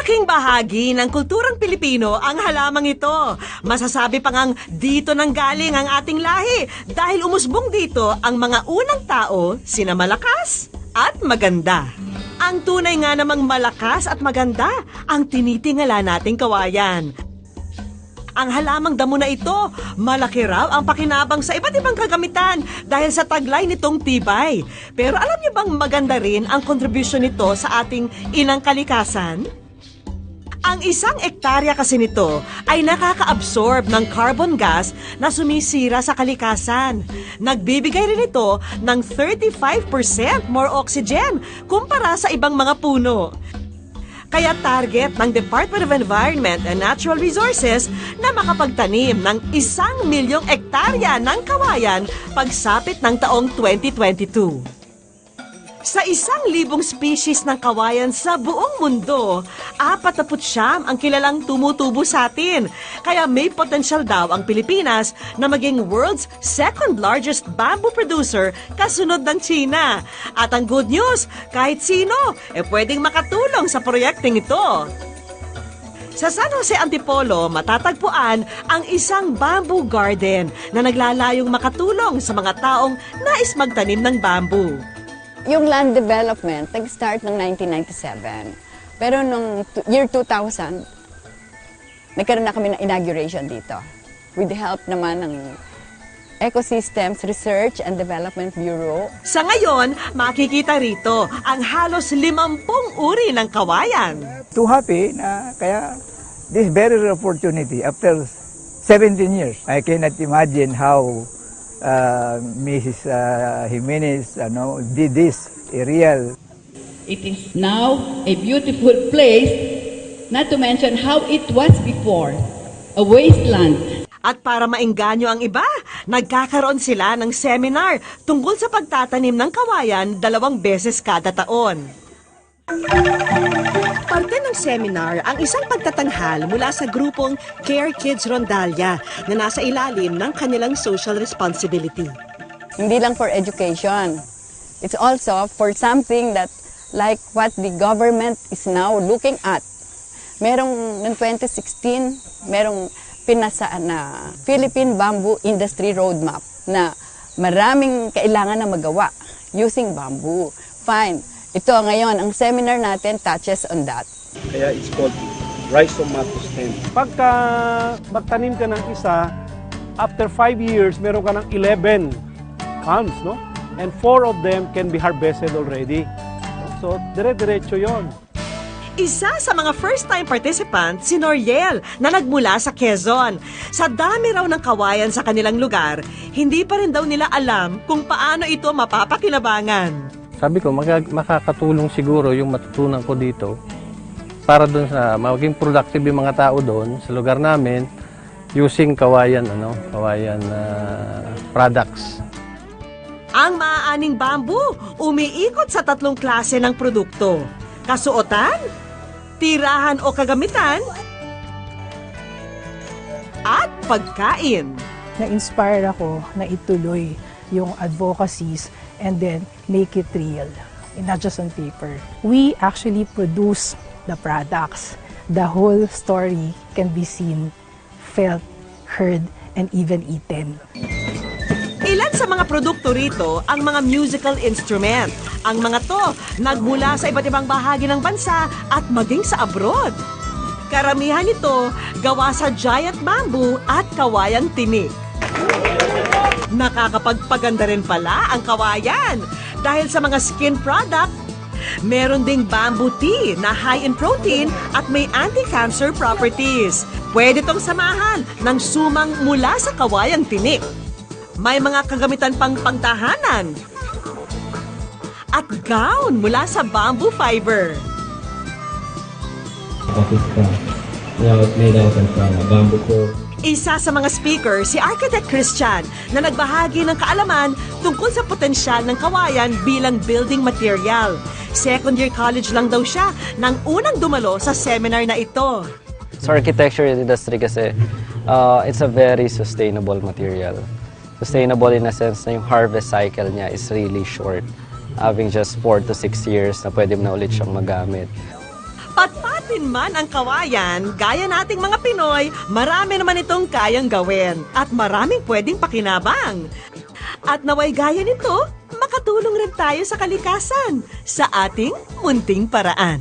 Malaking bahagi ng kulturang Pilipino ang halamang ito. Masasabi pa ngang dito nang galing ang ating lahi dahil umusbong dito ang mga unang tao, sina malakas at maganda. Ang tunay nga namang malakas at maganda ang tinitingala nating kawayan. Ang halamang damo na ito, malaki raw ang pakinabang sa iba't ibang kagamitan dahil sa taglay nitong tibay. Pero alam niyo bang maganda rin ang kontribusyon nito sa ating inang kalikasan? Ang 1 hektarya kasi nito ay nakaka-absorb ng carbon gas na sumisira sa kalikasan. Nagbibigay rin ito ng 35% more oxygen kumpara sa ibang mga puno. Kaya target ng Department of Environment and Natural Resources na makapagtanim ng 1 milyong hektarya ng kawayan pagsapit ng taong 2022. Sa 1,000 species ng kawayan sa buong mundo, 49 ang kilalang tumutubo sa atin. Kaya may potensyal daw ang Pilipinas na maging world's second largest bamboo producer kasunod ng China. At ang good news, kahit sino, pwedeng makatulong sa proyekteng ito. Sa San Jose Antipolo, matatagpuan ang isang bamboo garden na naglalayong makatulong sa mga taong nais magtanim ng bamboo. Yung land development, nag-start ng 1997. Pero nung year 2000, nagkaroon na kami ng inauguration dito. With the help naman ng Ecosystems Research and Development Bureau. Sa ngayon, makikita rito ang halos 50 uri ng kawayan. Too happy na kaya this very rare opportunity after 17 years. I cannot imagine how Mrs. Jimenez did this real. It is now a beautiful place, not to mention how it was before, a wasteland. At para maengganyo ang iba, nagkakaroon sila ng seminar tungkol sa pagtatanim ng kawayan 2 beses kada taon. Parte ng seminar ang isang pagtatanghal mula sa grupong Care Kids Rondalia na nasa ilalim ng kanilang social responsibility. Hindi lang for education. It's also for something that like what the government is now looking at. Merong noong 2016, merong pinasaan na Philippine Bamboo Industry Roadmap na maraming kailangan na magawa using bamboo. Fine. Ito ngayon, ang seminar natin touches on that. Kaya it's called rhizomatous stem. Pagka magtanim ka ng isa, after 5 years, meron ka ng 11 palms, no? And 4 of them can be harvested already. So, dire-diretso yon. Isa sa mga first-time participant, si Noriel, na nagmula sa Quezon. Sa dami raw ng kawayan sa kanilang lugar, hindi pa rin daw nila alam kung paano ito mapapakinabangan. Sabi ko, makakatulong siguro yung matutunan ko dito para doon sa maging productive yung mga tao doon sa lugar namin using kawayan products. Ang maaaning bamboo, umiikot sa 3 klase ng produkto. Kasuotan, tirahan o kagamitan, at pagkain. Na-inspire ako na ituloy yung advocacies and then make it real, not just on paper. We actually produce the products. The whole story can be seen, felt, heard, and even eaten. Ilan sa mga produkto rito ang mga musical instrument. Ang mga to nagmula sa iba't ibang bahagi ng bansa at maging sa abroad. Karamihan nito gawa sa giant bamboo at kawayang tinik. Nakakapagpaganda rin pala ang kawayan dahil sa mga skin product. Meron ding bamboo tea na high in protein at may anti-cancer properties. Pwede tong samahan ng sumang mula sa kawayang tinik. May mga kagamitan pang pangtahanan at gown mula sa bamboo fiber. Made out of bamboo core. Isa sa mga speaker, si Architect Christian, na nagbahagi ng kaalaman tungkol sa potensyal ng kawayan bilang building material. Second-year college lang daw siya nang unang dumalo sa seminar na ito. Sa architecture industry kasi, it's a very sustainable material. Sustainable in a sense na yung harvest cycle niya is really short. Having just 4 to 6 years na pwede mo na ulit siyang magamit. Patpat Mahirapin man ang kawayan, gaya nating mga Pinoy, marami naman itong kayang gawin at maraming pwedeng pakinabang. At naway gaya nito, makatulong rin tayo sa kalikasan sa ating munting paraan.